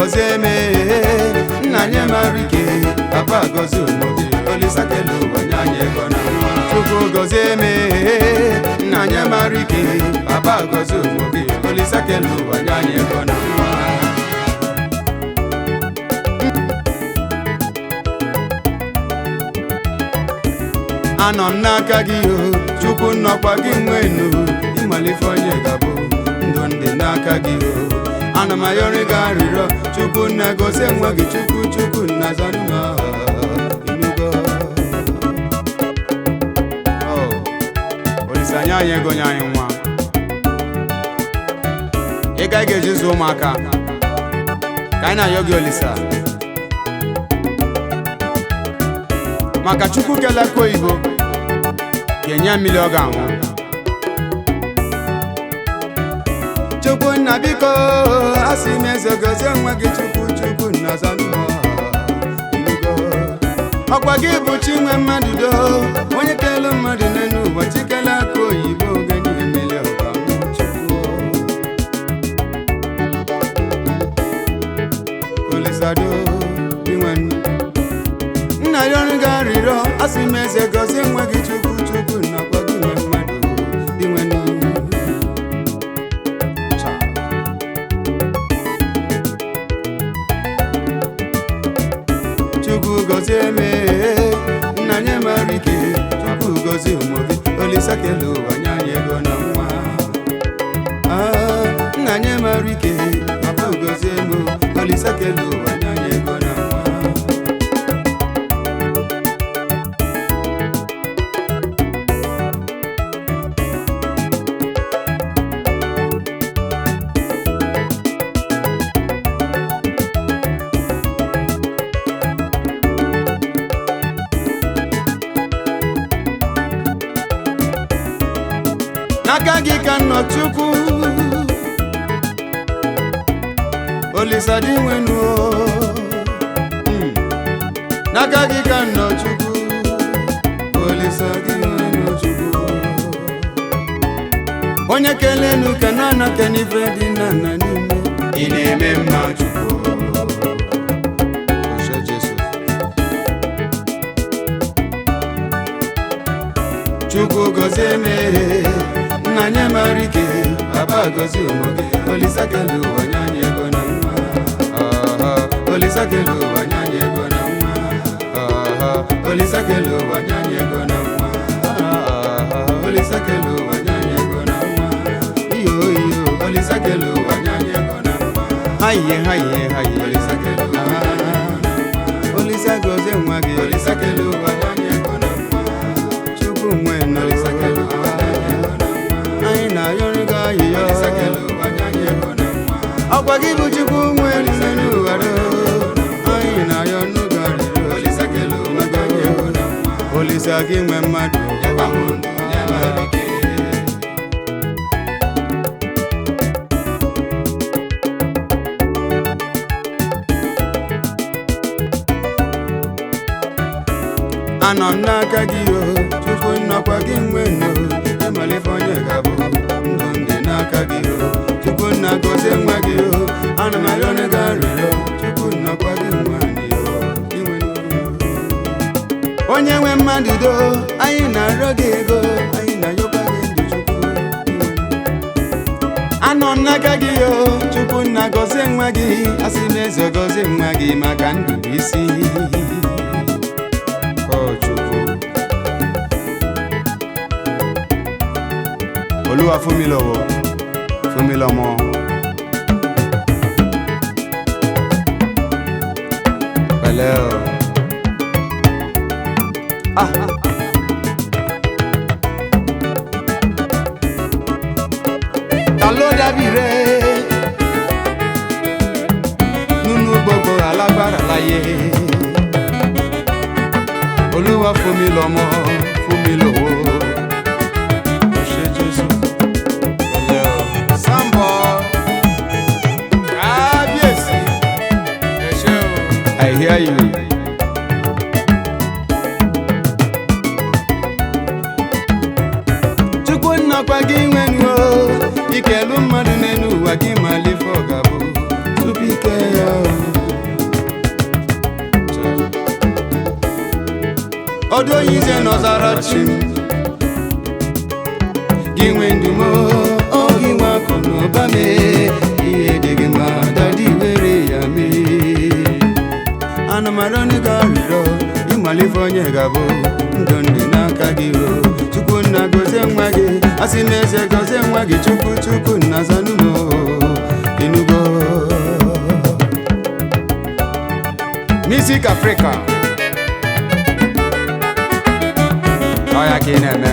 gozie me nna anyị mara ike papa gozie ụmụ gị Olisa kele ụwa nye anyị ego na nwa Chukwu gozie me nna anyị mara ike papa gozie ụmụ gị Olisa kele ụwa nye anyị ego na nwa anọ m n'aka gị o Chukwu nnọkwa gị nwenu ịmalife onye ga-abụ ndụ ndị n'aka gị o ana m ayọrị gị arịrịọ Chukwu na-egosi nwa gị Chukwu nna zanụma inugo Olisa nye anyị ego nye anyị nwa ị gaghị ga-ejizu ụmụaka ka anyị na-ayọ gị Olisa maka Chukwu kelekwa oyibo ga-enye mmiri ọ ga-anwụ Chukwu nna biko asị m eze gozie nwa gị Chukwu nna zanụma inugo ọkwa gị bụ chi nwe mmadụ do onye kele mmadụ n'elu ụwa chikele aka oyibo ga-enye mmiri ọ ga-anwụ Chukwu Olisa do nna ya ọrụ gị arịrịọ asị m eze gozie nwa gị Chukwu nakwa gị nwe mmadụ dị nwenu Chukwu gozie me nna anyị mara ike Chukwu gozie ụmụ gị Olisa kele ụwa nye anyị ego na nwa nna anyị mara ike papa gozie m Olisa kele ụwa nye anyị ego na nwa n'aka gị ka nọ Chukwu Olisa dị nwenu n'aka gị ka nọ Chukwu Olisa dị nwenu Chukwu onye kelenu ka nana ke n'ife dị nna n'ime ị na-eme mma Chukwu Chukwu gozie me nna anyị mara ike papa gozie ụmụ gị Olisa kele ụwa nye anyị ego na nwa Olisa kele ụwa nye anyị ego na nwa Olisa kele ụwa nye anyị ego na nwa Olisa kele ụwa nye anyị ego na nwa iyo Olisa kele ụwa nye anyị ego na nwa hayiye Olisa kele ụwa nye anyị ego na nwa Olisa gozie nwa gị Olisa kele ụwa nye anyị ego na nwa Chukwu nwenu Olisa kele ụwa nye anyị ego na nwa anyị na-ayọrị gị ahịhịa Olisa kele ụwa nye anyị ego na nwa ọkwa gị bụ Chukwu nwenu n'ụwa anyị na-ayọ n'oge arịrịọ Olisa kele ụwa nye anyị ego na nwa Olisa gị nwe mmadụ anọ m n'aka gị o Chukwu nnọkwa gị nwenu ịmalife onye ga-abụ ndụ ndị n'aka gị o Chukwu nna gozie nwa gị o ana m ayọrị gị arịrịọ Chukwu nnọkwa gị nwanyị o onye nwe mmadụ do anyị na-arịọ gị ego anyị na-ayọkwa gị ndụ Chukwu anọ m n'aka gị o Chukwu nna gozie nwa gị asị m eze gozie nwa gị maka ndụ bụ isi Olúwa fún mi lọ́wọ́ fún mi lọ́mọ pẹ̀lẹ́ o ta ló dàbí rẹ nínú gbogbo alágbára láyé Olúwa fún mi lọ́mọ fún mi lọ́wọ́. I hear you. Chukwu nnọkwa gị nwenu ikelu mmadụ n'elu ụwa gị ma life ọ ga-abụ tupu ike ya ọdụ oyize n'ọzara chi m gị nwe ndumo oge nwe akụ na ụba mee ihe dị gị ma dadi were ya mee anụmanụ n'ịga arịrịọ ịmalife onye ga-abụ ndụ ndị n'aka gị o chukwu nna gozie nwa gị asị m eze gozie nwa gị chukwu nna zanumo inugo Music Africa ọya ka ị na-eme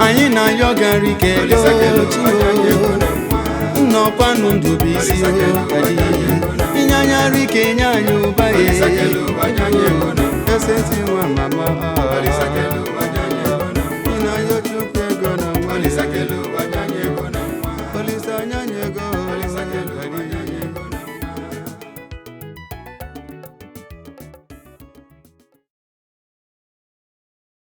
anyị na-ayọ gara ike nnọkwanụ ndụ bụ isi inye anya ara ike nye anyị